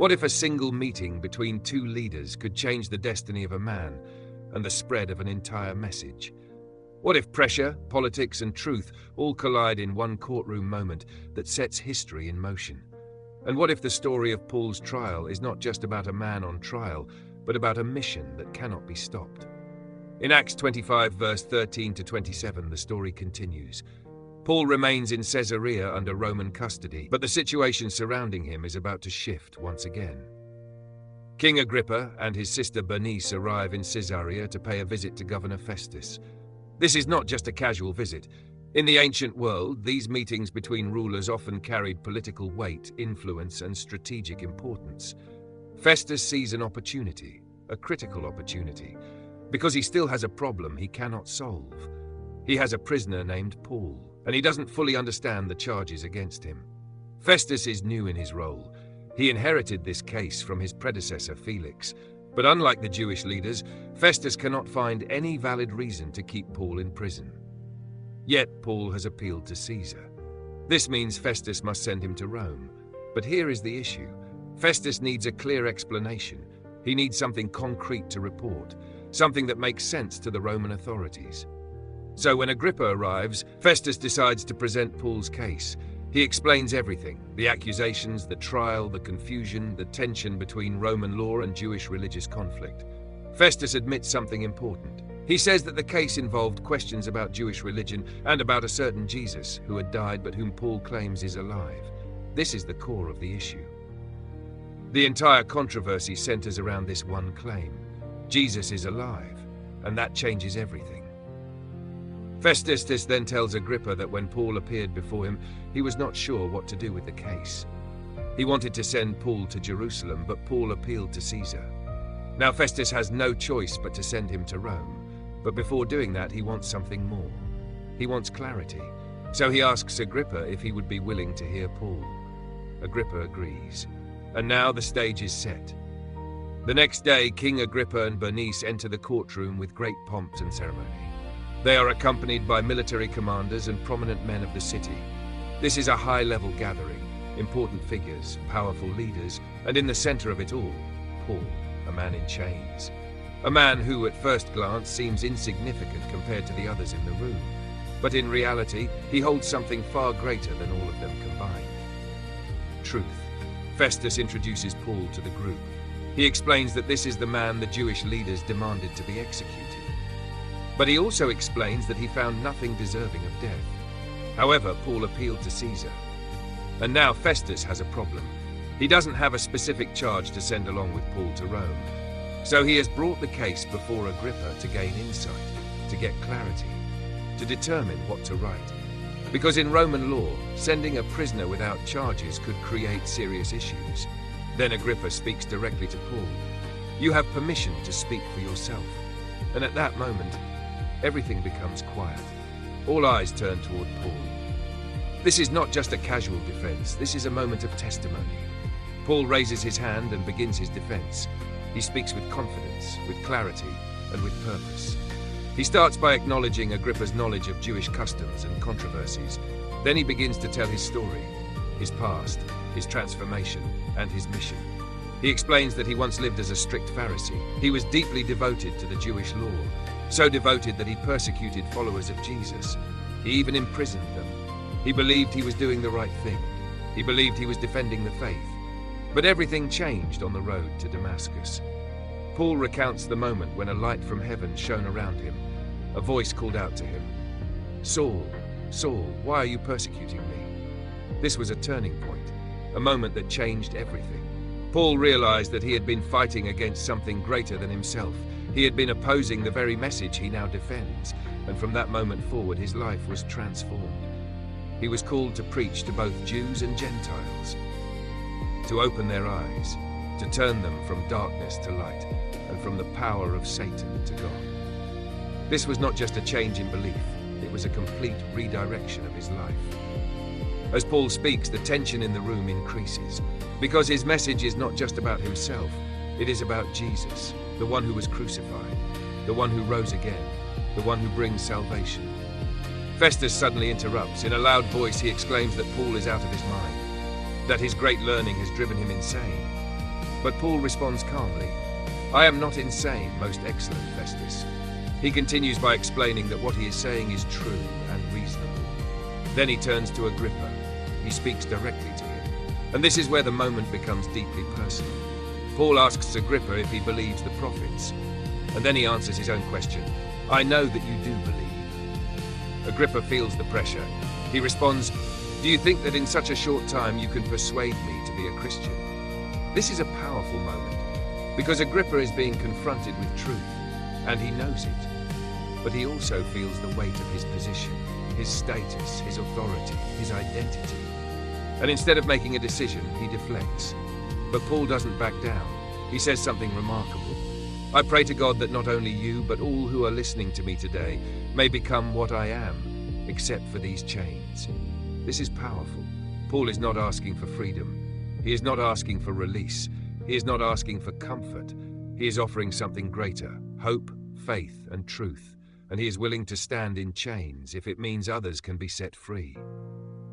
What if a single meeting between two leaders could change the destiny of a man and the spread of an entire message? What if pressure, politics, and truth all collide in one courtroom moment that sets history in motion? And what if the story of Paul's trial is not just about a man on trial, but about a mission that cannot be stopped? In Acts 25, verse 13 to 27, the story continues. Paul remains in Caesarea under Roman custody, but the situation surrounding him is about to shift once again. King Agrippa and his sister Bernice arrive in Caesarea to pay a visit to Governor Festus. This is not just a casual visit. In the ancient world, these meetings between rulers often carried political weight, influence, and strategic importance. Festus sees an opportunity, a critical opportunity, because he still has a problem he cannot solve. He has a prisoner named Paul, and he doesn't fully understand the charges against him. Festus is new in his role. He inherited this case from his predecessor Felix, but unlike the Jewish leaders, Festus cannot find any valid reason to keep Paul in prison. Yet Paul has appealed to Caesar. This means Festus must send him to Rome. But here is the issue. Festus needs a clear explanation. He needs something concrete to report, something that makes sense to the Roman authorities. So when Agrippa arrives, Festus decides to present Paul's case. He explains everything: the accusations, the trial, the confusion, the tension between Roman law and Jewish religious conflict. Festus admits something important. He says that the case involved questions about Jewish religion and about a certain Jesus who had died but whom Paul claims is alive. This is the core of the issue. The entire controversy centers around this one claim. Jesus is alive, and that changes everything. Festus then tells Agrippa that when Paul appeared before him, he was not sure what to do with the case. He wanted to send Paul to Jerusalem, but Paul appealed to Caesar. Now Festus has no choice but to send him to Rome. But before doing that, he wants something more. He wants clarity. So he asks Agrippa if he would be willing to hear Paul. Agrippa agrees. And now the stage is set. The next day, King Agrippa and Bernice enter the courtroom with great pomp and ceremony. They are accompanied by military commanders and prominent men of the city. This is a high-level gathering, important figures, powerful leaders, and in the center of it all, Paul, a man in chains. A man who, at first glance, seems insignificant compared to the others in the room. But in reality, he holds something far greater than all of them combined. Truth. Festus introduces Paul to the group. He explains that this is the man the Jewish leaders demanded to be executed. But he also explains that he found nothing deserving of death. However, Paul appealed to Caesar. And now Festus has a problem. He doesn't have a specific charge to send along with Paul to Rome. So he has brought the case before Agrippa to gain insight, to get clarity, to determine what to write. Because in Roman law, sending a prisoner without charges could create serious issues. Then Agrippa speaks directly to Paul. You have permission to speak for yourself. And at that moment, everything becomes quiet. All eyes turn toward Paul. This is not just a casual defense, this is a moment of testimony. Paul raises his hand and begins his defense. He speaks with confidence, with clarity, and with purpose. He starts by acknowledging Agrippa's knowledge of Jewish customs and controversies. Then he begins to tell his story, his past, his transformation, and his mission. He explains that he once lived as a strict Pharisee. He was deeply devoted to the Jewish law, so devoted that he persecuted followers of Jesus. He even imprisoned them. He believed he was doing the right thing. He believed he was defending the faith. But everything changed on the road to Damascus. Paul recounts the moment when a light from heaven shone around him. A voice called out to him, "Saul, Saul, why are you persecuting me?" This was a turning point, a moment that changed everything. Paul realized that he had been fighting against something greater than himself. He had been opposing the very message he now defends, and from that moment forward his life was transformed. He was called to preach to both Jews and Gentiles, to open their eyes, to turn them from darkness to light, and from the power of Satan to God. This was not just a change in belief, it was a complete redirection of his life. As Paul speaks, the tension in the room increases, because his message is not just about himself, it is about Jesus, the one who was crucified, the one who rose again, the one who brings salvation. Festus suddenly interrupts. In a loud voice, he exclaims that Paul is out of his mind, that his great learning has driven him insane. But Paul responds calmly, "I am not insane, most excellent Festus." He continues by explaining that what he is saying is true and reasonable. Then he turns to Agrippa. He speaks directly to him. And this is where the moment becomes deeply personal. Paul asks Agrippa if he believes the prophets. And then he answers his own question, "I know that you do believe." Agrippa feels the pressure. He responds, "Do you think that in such a short time you can persuade me to be a Christian?" This is a powerful moment, because Agrippa is being confronted with truth, and he knows it. But he also feels the weight of his position, his status, his authority, his identity. And instead of making a decision, he deflects. But Paul doesn't back down. He says something remarkable. "I pray to God that not only you, but all who are listening to me today may become what I am, except for these chains." This is powerful. Paul is not asking for freedom. He is not asking for release. He is not asking for comfort. He is offering something greater: hope, faith, and truth. And he is willing to stand in chains if it means others can be set free.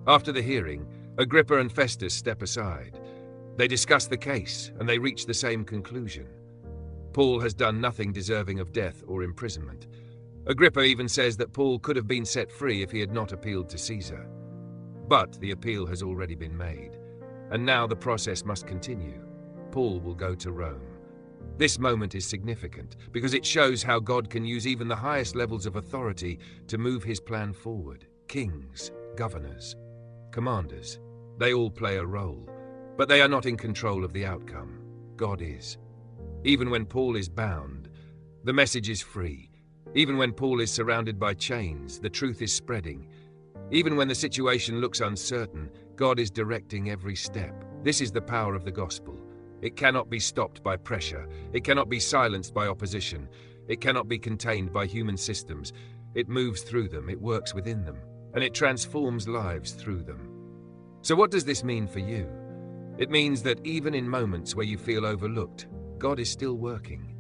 After the hearing, Agrippa and Festus step aside. They discuss the case, and they reach the same conclusion. Paul has done nothing deserving of death or imprisonment. Agrippa even says that Paul could have been set free if he had not appealed to Caesar. But the appeal has already been made, and now the process must continue. Paul will go to Rome. This moment is significant because it shows how God can use even the highest levels of authority to move his plan forward. Kings, governors, commanders, they all play a role, but they are not in control of the outcome. God is. Even when Paul is bound, the message is free. Even when Paul is surrounded by chains, the truth is spreading. Even when the situation looks uncertain, God is directing every step. This is the power of the gospel. It cannot be stopped by pressure. It cannot be silenced by opposition. It cannot be contained by human systems. It moves through them, it works within them, and it transforms lives through them. So what does this mean for you? It means that even in moments where you feel overlooked, God is still working.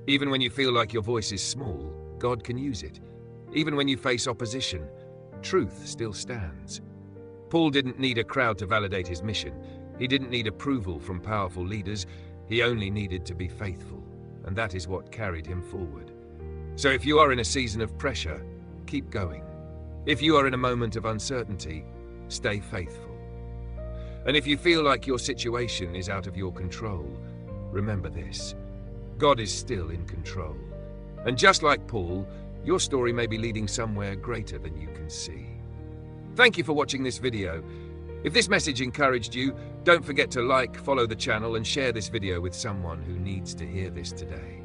Even when you feel like your voice is small, God can use it. Even when you face opposition, truth still stands. Paul didn't need a crowd to validate his mission. He didn't need approval from powerful leaders. He only needed to be faithful, and that is what carried him forward. So if you are in a season of pressure, keep going. If you are in a moment of uncertainty, stay faithful. And if you feel like your situation is out of your control, remember this: God is still in control. And just like Paul, your story may be leading somewhere greater than you can see. Thank you for watching this video. If this message encouraged you, don't forget to like, follow the channel, and share this video with someone who needs to hear this today.